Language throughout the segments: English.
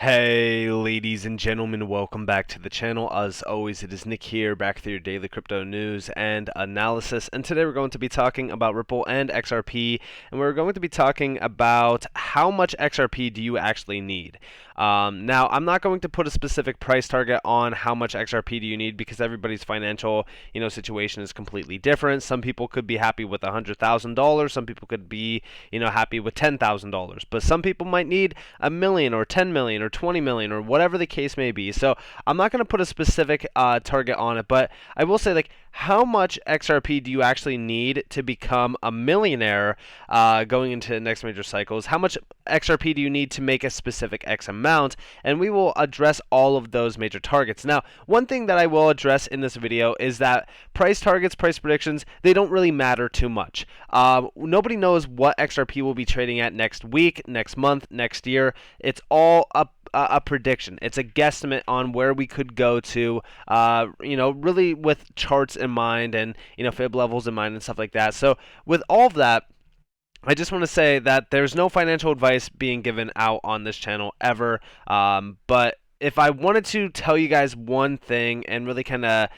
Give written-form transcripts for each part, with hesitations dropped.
Hey ladies and gentlemen, welcome back to the channel. As always, it is Nick here, back with your daily crypto news and analysis, and today we're going to be talking about Ripple and XRP, and we're going to be talking about how much XRP do you actually need. Now, I'm not going to put a specific price target on how much XRP do you need because everybody's financial, situation is completely different. Some people could be happy with $100,000, some people could be, happy with $10,000, but some people might need a million or 10 million or 20 million or whatever the case may be. So I'm not going to put a specific target on it, but I will say, like, how much XRP do you actually need to become a millionaire going into the next major cycles? How much XRP do you need to make a specific X amount? And we will address all of those major targets. Now, one thing that I will address in this video is that price targets, price predictions, they don't really matter too much. Nobody knows what XRP will be trading at next week, next month, next year. It's all a prediction. It's a guesstimate on where we could go to, really with charts in mind and, fib levels in mind and stuff like that. So with all of that, I just want to say that there's no financial advice being given out on this channel ever, but if I wanted to tell you guys one thing and really kind of,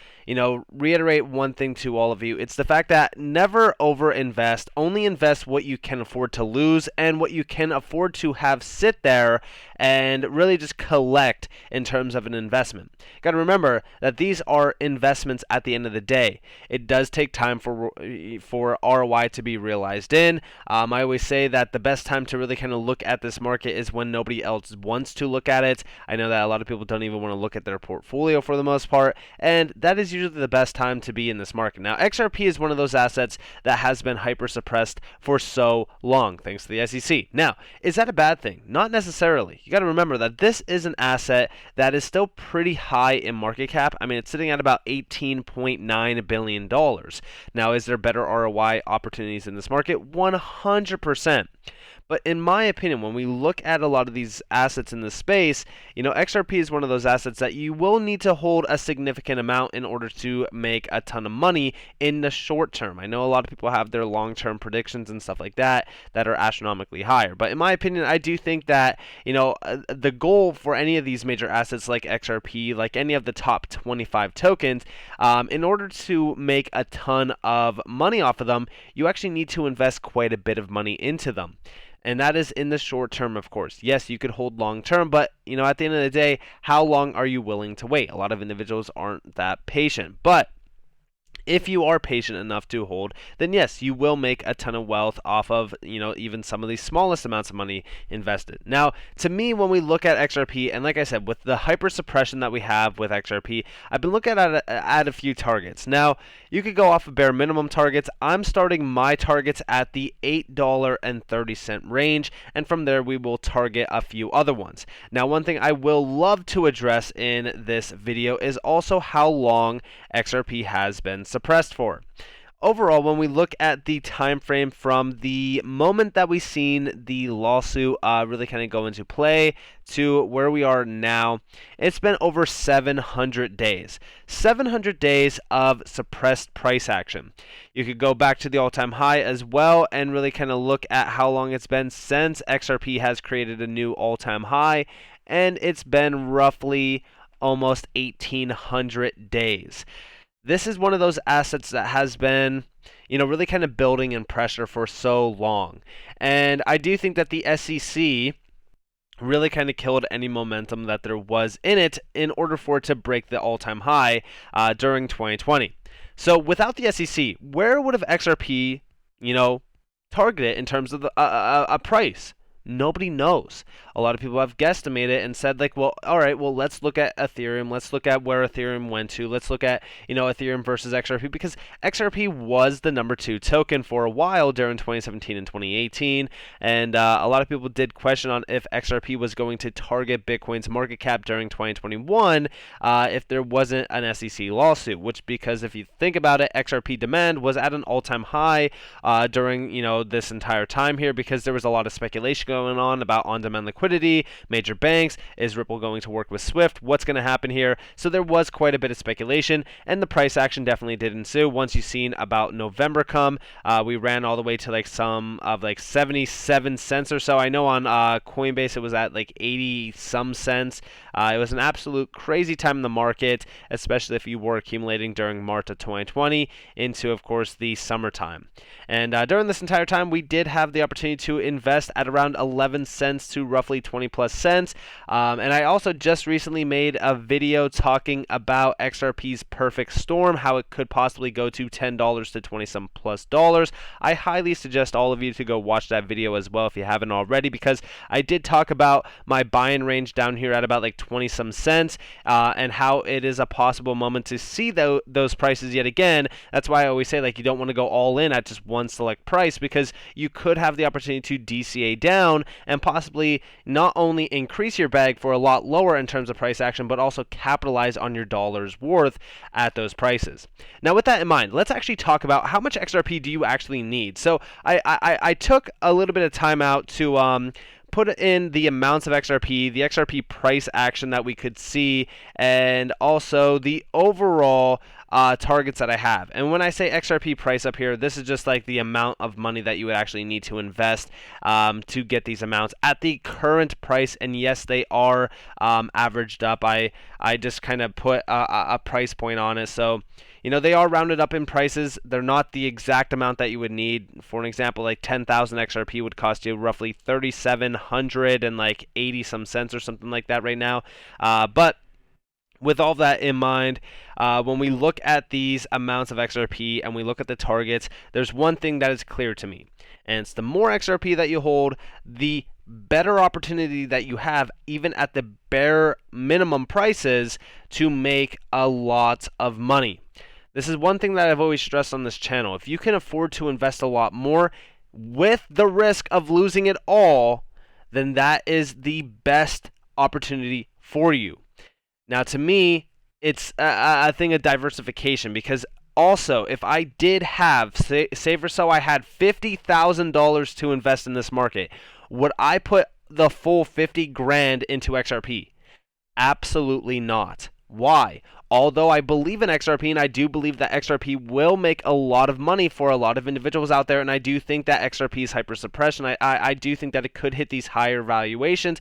reiterate one thing to all of you, it's the fact that never overinvest. Only invest what you can afford to lose and what you can afford to have sit there and really just collect in terms of an investment. Got to remember that these are investments at the end of the day. It does take time for ROI to be realized in. I always say that the best time to really kind of look at this market is when nobody else wants to look at it. I know that a lot of people don't even want to look at their portfolio for the most part, and that is usually the best time to be in this market. Now, XRP is one of those assets that has been hyper suppressed for so long, thanks to the SEC. Now, is that a bad thing? Not necessarily. You got to remember that this is an asset that is still pretty high in market cap. I mean, it's sitting at about $18.9 billion. Now, is there better ROI opportunities in this market? 100%. But in my opinion, when we look at a lot of these assets in this space, XRP is one of those assets that you will need to hold a significant amount in order to make a ton of money in the short term. I know a lot of people have their long-term predictions and stuff like that that are astronomically higher. But in my opinion, I do think that, the goal for any of these major assets like XRP, like any of the top 25 tokens, in order to make a ton of money off of them, you actually need to invest quite a bit of money into them. And that is in the short term, of course. Yes, you could hold long term, but at the end of the day, how long are you willing to wait? A lot of individuals aren't that patient. But if you are patient enough to hold, then yes, you will make a ton of wealth off of, even some of the smallest amounts of money invested. Now, to me, when we look at XRP, and like I said, with the hyper suppression that we have with XRP, I've been looking at a few targets. Now, you could go off of bare minimum targets. I'm starting my targets at the $8.30 range, and from there, we will target a few other ones. Now, one thing I will love to address in this video is also how long XRP has been suppressed for. Overall, when we look at the time frame from the moment that we've seen the lawsuit really kind of go into play to where we are now, it's been over 700 days. 700 days of suppressed price action. You could go back to the all-time high as well and really kind of look at how long it's been since XRP has created a new all-time high, and it's been roughly almost 1,800 days. This is one of those assets that has been, really kind of building in pressure for so long. And I do think that the SEC really kind of killed any momentum that there was in it in order for it to break the all-time high during 2020. So without the SEC, where would have XRP, targeted in terms of a price? Nobody knows. A lot of people have guesstimated and said, like, well, all right, well, let's look at Ethereum. Let's look at where Ethereum went to. Let's look at, Ethereum versus XRP, because XRP was the number 2 token for a while during 2017 and 2018. And a lot of people did question on if XRP was going to target Bitcoin's market cap during 2021 if there wasn't an SEC lawsuit, which, because if you think about it, XRP demand was at an all-time high during, this entire time here, because there was a lot of speculation going on about on-demand liquidity, major banks, is Ripple going to work with Swift, what's going to happen here? So there was quite a bit of speculation, and the price action definitely did ensue. Once you've seen about November come, we ran all the way to like some of like 77 cents or so. I know on Coinbase it was at like 80 some cents. It was an absolute crazy time in the market, especially if you were accumulating during March of 2020 into, of course, the summertime. And during this entire time, we did have the opportunity to invest at around 11 cents to roughly 20 plus cents. And I also just recently made a video talking about XRP's perfect storm, how it could possibly go to $10 to 20 some plus dollars. I highly suggest all of you to go watch that video as well if you haven't already, because I did talk about my buy-in range down here at about like 20 some cents, and how it is a possible moment to see those prices yet again. That's why I always say, like, you don't want to go all in at just one select price, because you could have the opportunity to DCA down and possibly not only increase your bag for a lot lower in terms of price action, but also capitalize on your dollar's worth at those prices. Now, with that in mind, let's actually talk about how much XRP do you actually need. So I took a little bit of time out to put in the amounts of XRP, the XRP price action that we could see, and also the overall targets that I have. And when I say XRP price up here, this is just like the amount of money that you would actually need to invest to get these amounts at the current price. And yes, they are averaged up. I just kind of put a price point on it. So, you know, they are rounded up in prices. They're not the exact amount that you would need. For an example, like 10,000 XRP would cost you roughly 3,700 and like 80 some cents or something like that right now. But with all that in mind, when we look at these amounts of XRP and we look at the targets, there's one thing that is clear to me, and it's the more XRP that you hold, the better opportunity that you have, even at the bare minimum prices, to make a lot of money. This is one thing that I've always stressed on this channel. If you can afford to invest a lot more with the risk of losing it all, then that is the best opportunity for you. Now, to me, it's a thing of diversification, because also, if I did have, say for so I had $50,000 to invest in this market, would I put the full 50 grand into XRP? Absolutely not. Why? Although I believe in XRP, and I do believe that XRP will make a lot of money for a lot of individuals out there, and I do think that XRP is hyper suppression. I do think that it could hit these higher valuations.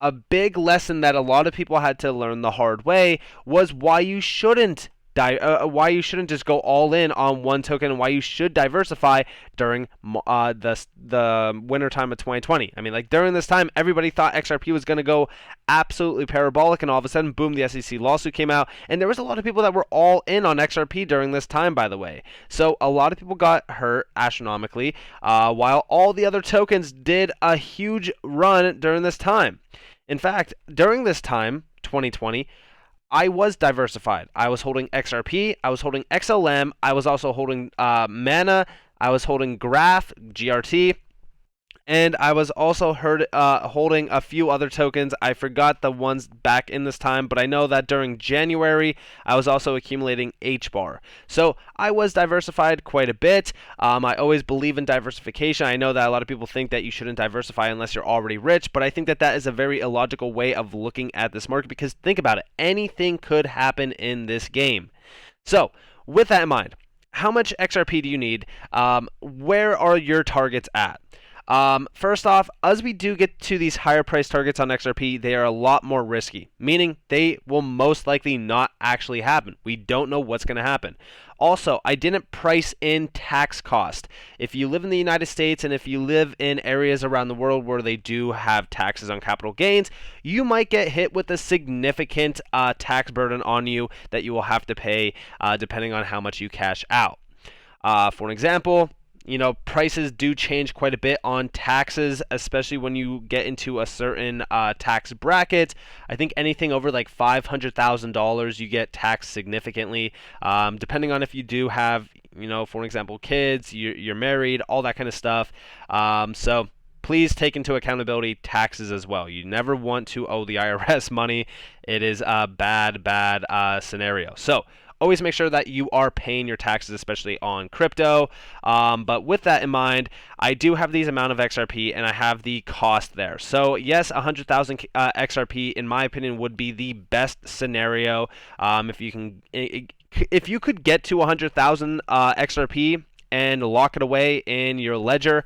A big lesson that a lot of people had to learn the hard way was why you shouldn't just go all in on one token, and why you should diversify during the winter time of 2020. I mean, like, during this time, everybody thought XRP was going to go absolutely parabolic, and all of a sudden, boom, the SEC lawsuit came out, and there was a lot of people that were all in on XRP during this time, by the way. So a lot of people got hurt astronomically, while all the other tokens did a huge run during this time. In fact, during this time, 2020, I was diversified. I was holding XRP, I was holding XLM, I was also holding Mana, I was holding Graph, GRT, and I was also holding a few other tokens. I forgot the ones back in this time, but I know that during January, I was also accumulating HBAR. So I was diversified quite a bit. I always believe in diversification. I know that a lot of people think that you shouldn't diversify unless you're already rich, but I think that that is a very illogical way of looking at this market, because think about it. Anything could happen in this game. So with that in mind, how much XRP do you need? Where are your targets at? First off, as we do get to these higher price targets on XRP, they are a lot more risky, meaning they will most likely not actually happen. We don't know what's going to happen. Also, I didn't price in tax cost. If you live in the United States and if you live in areas around the world where they do have taxes on capital gains, you might get hit with a significant tax burden on you that you will have to pay depending on how much you cash out. For an example, you know, prices do change quite a bit on taxes, especially when you get into a certain tax bracket. I think anything over like $500,000, you get taxed significantly, depending on if you do have, you know, for example, kids, you're married, all that kind of stuff. So please take into accountability taxes as well. You never want to owe the IRS money. It is a bad scenario. So always make sure that you are paying your taxes, especially on crypto. But with that in mind, I do have these amount of XRP and I have the cost there. So yes, 100,000 XRP in my opinion would be the best scenario. If you could get to 100,000 XRP and lock it away in your ledger,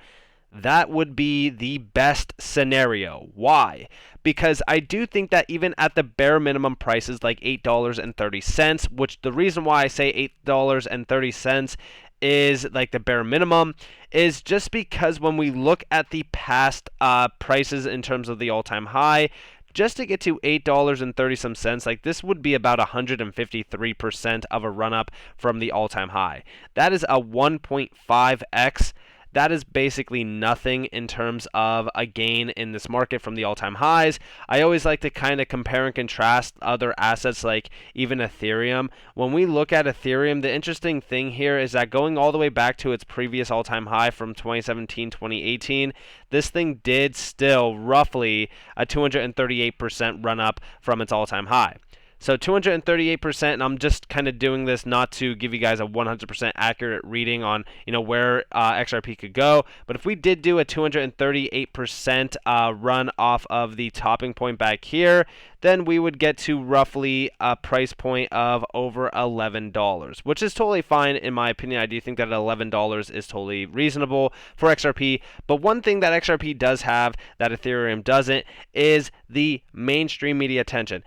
that would be the best scenario. Why? Because I do think that even at the bare minimum prices like $8.30, which the reason why I say $8.30 is like the bare minimum is just because when we look at the past prices in terms of the all-time high, just to get to $8.30 some cents, like this would be about 153% of a run-up from the all-time high. That is a 1.5x. That is basically nothing in terms of a gain in this market from the all-time highs. I always like to kind of compare and contrast other assets like even Ethereum. When we look at Ethereum, the interesting thing here is that going all the way back to its previous all-time high from 2017, 2018, this thing did still roughly a 238% run up from its all-time high. So 238%, and I'm just kind of doing this not to give you guys a 100% accurate reading on where XRP could go, but if we did do a 238% run off of the topping point back here, then we would get to roughly a price point of over $11, which is totally fine in my opinion. I do think that $11 is totally reasonable for XRP, but one thing that XRP does have that Ethereum doesn't is the mainstream media attention.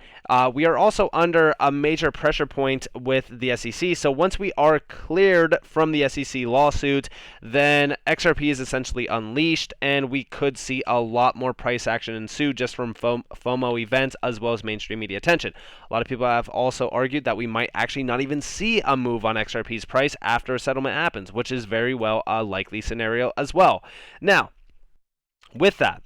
We are also under a major pressure point with the SEC, so once we are cleared from the SEC lawsuit, then XRP is essentially unleashed, and we could see a lot more price action ensue just from FOMO events as well as mainstream media attention. A lot of people have also argued that we might actually not even see a move on XRP's price after a settlement happens, which is very well a likely scenario as well. Now, with that,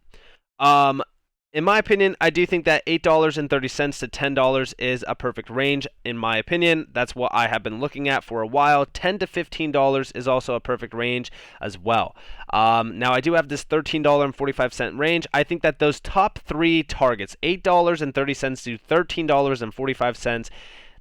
in my opinion, I do think that $8.30 to $10 is a perfect range. In my opinion, that's what I have been looking at for a while. $10 to $15 is also a perfect range as well. Now, I do have this $13.45 range. I think that those top three targets, $8.30 to $13.45,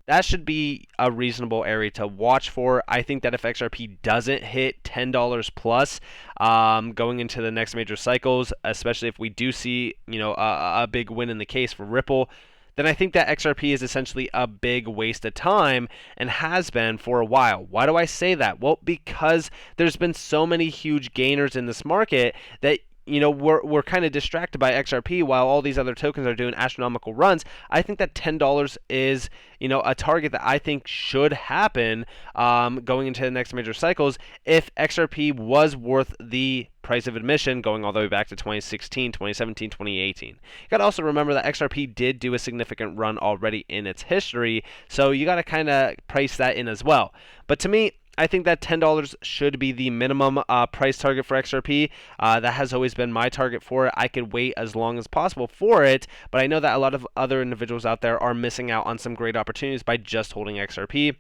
that should be a reasonable area to watch for. I think that if XRP doesn't hit $10 plus going into the next major cycles, especially if we do see a big win in the case for Ripple, then I think that XRP is essentially a big waste of time and has been for a while. Why do I say that? Well, because there's been so many huge gainers in this market that we're kind of distracted by XRP while all these other tokens are doing astronomical runs. I think that $10 is, a target that I think should happen going into the next major cycles if XRP was worth the price of admission going all the way back to 2016, 2017, 2018. You got to also remember that XRP did do a significant run already in its history, so you got to kind of price that in as well. But to me, I think that $10 should be the minimum price target for XRP. That has always been my target for it. I could wait as long as possible for it, but I know that a lot of other individuals out there are missing out on some great opportunities by just holding XRP.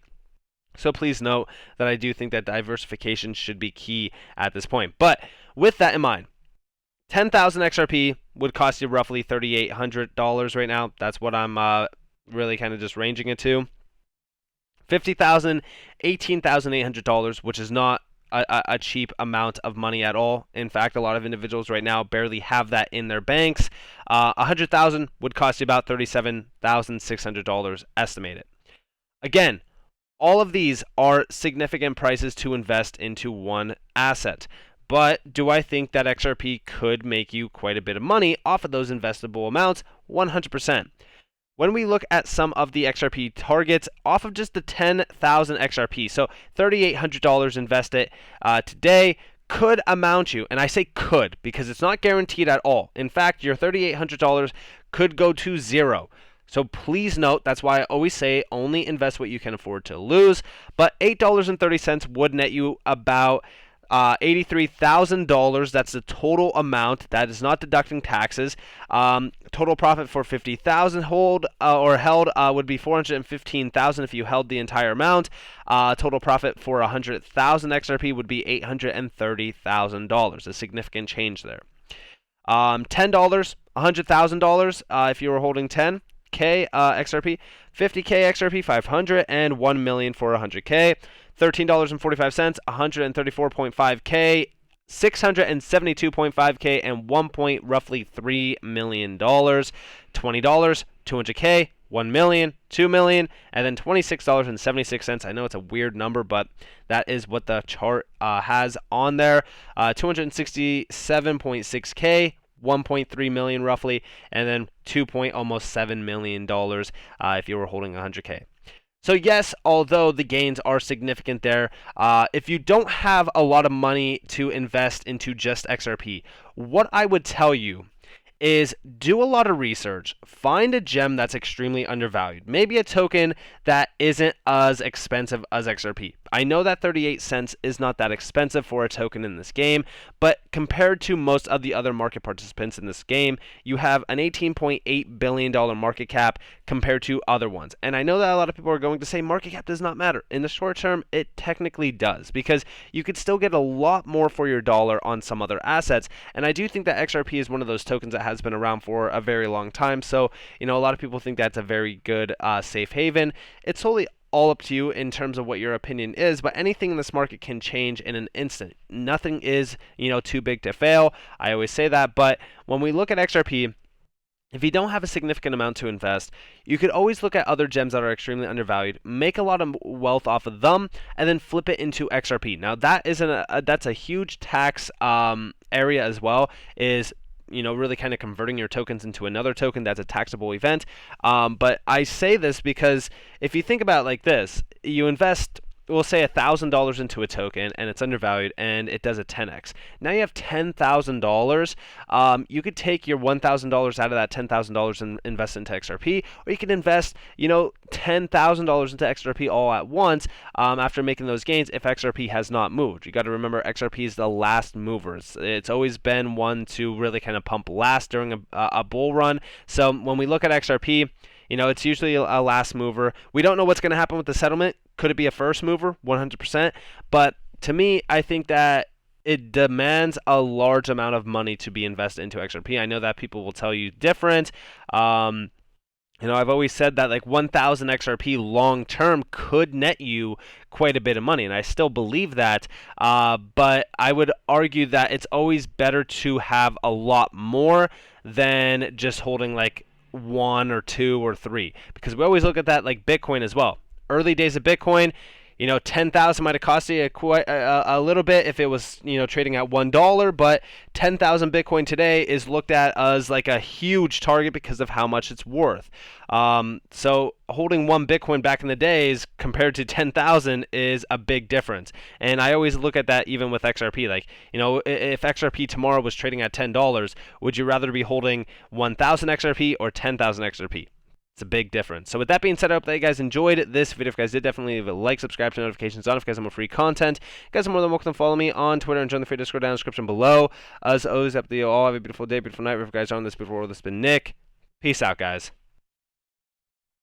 So please note that I do think that diversification should be key at this point. But with that in mind, 10,000 XRP would cost you roughly $3,800 right now. That's what I'm really kind of just ranging it to. 50,000, $18,800, which is not a cheap amount of money at all. In fact, a lot of individuals right now barely have that in their banks. 100,000 would cost you about $37,600 estimated. Again, all of these are significant prices to invest into one asset. But do I think that XRP could make you quite a bit of money off of those investable amounts? 100%. When we look at some of the XRP targets off of just the 10,000 XRP, so $3,800 invested today could amount you, and I say could because it's not guaranteed at all. In fact, your $3,800 could go to zero. So please note, that's why I always say only invest what you can afford to lose. But $8.30 would net you about $83,000. That's the total amount. That is not deducting taxes. Total profit for 50,000 held would be 415,000 if you held the entire amount. Total profit for 100,000 XRP would be $830,000. A significant change there. $10, $100,000 if you were holding 10. 500k XRP, 50k XRP 500, and 1 million for 100k. $13.45, 134.5k, 672.5k, and roughly $3 million. $20, 200k, 1 million, 2 million, and then $26.76. I know it's a weird number, but that is what the chart has on there. 267.6k, 1.3 million roughly, and then almost $7 million if you were holding 100k. So yes, although the gains are significant there, if you don't have a lot of money to invest into just XRP, what I would tell you is do a lot of research, find a gem that's extremely undervalued, maybe a token that isn't as expensive as XRP. I know that 38 cents is not that expensive for a token in this game, but compared to most of the other market participants in this game, you have an $18.8 billion market cap compared to other ones. And I know that a lot of people are going to say market cap does not matter. In the short term, it technically does, because you could still get a lot more for your dollar on some other assets. And I do think that XRP is one of those tokens that has been around for a very long time. So, a lot of people think that's a very good safe haven. It's totally all up to you in terms of what your opinion is, but anything in this market can change in an instant. Nothing is, too big to fail. I always say that, but when we look at XRP, if you don't have a significant amount to invest, you could always look at other gems that are extremely undervalued, make a lot of wealth off of them, and then flip it into XRP. Now that's a huge tax area as well, is really kind of converting your tokens into another token. That's a taxable event. But I say this because if you think about it like this, you invest, we'll say $1,000 into a token and it's undervalued and it does a 10x. Now you have $10,000. You could take your $1,000 out of that $10,000 and invest into XRP, or you can invest, $10,000 into XRP all at once after making those gains if XRP has not moved. You got to remember XRP is the last mover. It's always been one to really kind of pump last during a bull run. So when we look at XRP, it's usually a last mover. We don't know what's going to happen with the settlement. Could it be a first mover? 100%. But to me, I think that it demands a large amount of money to be invested into XRP. I know that people will tell you different. I've always said that like 1,000 XRP long term could net you quite a bit of money, and I still believe that. But I would argue that it's always better to have a lot more than just holding like 1 or 2 or 3, because we always look at that like Bitcoin as well. Early days of Bitcoin, 10,000 might have cost you quite a little bit if it was, trading at $1, but 10,000 Bitcoin today is looked at as like a huge target because of how much it's worth. So holding 1 Bitcoin back in the days compared to 10,000 is a big difference. And I always look at that even with XRP. Like, if XRP tomorrow was trading at $10, would you rather be holding 1,000 XRP or 10,000 XRP? It's a big difference. So with that being said, I hope that you guys enjoyed this video. If you guys did, definitely leave a like, subscribe to notifications on if you guys have more free content. You guys are more than welcome to follow me on Twitter and join the free Discord down in the description below. As always, up to you all. Have a beautiful day, beautiful night. If you guys are on this beautiful world, this has been Nick. Peace out, guys.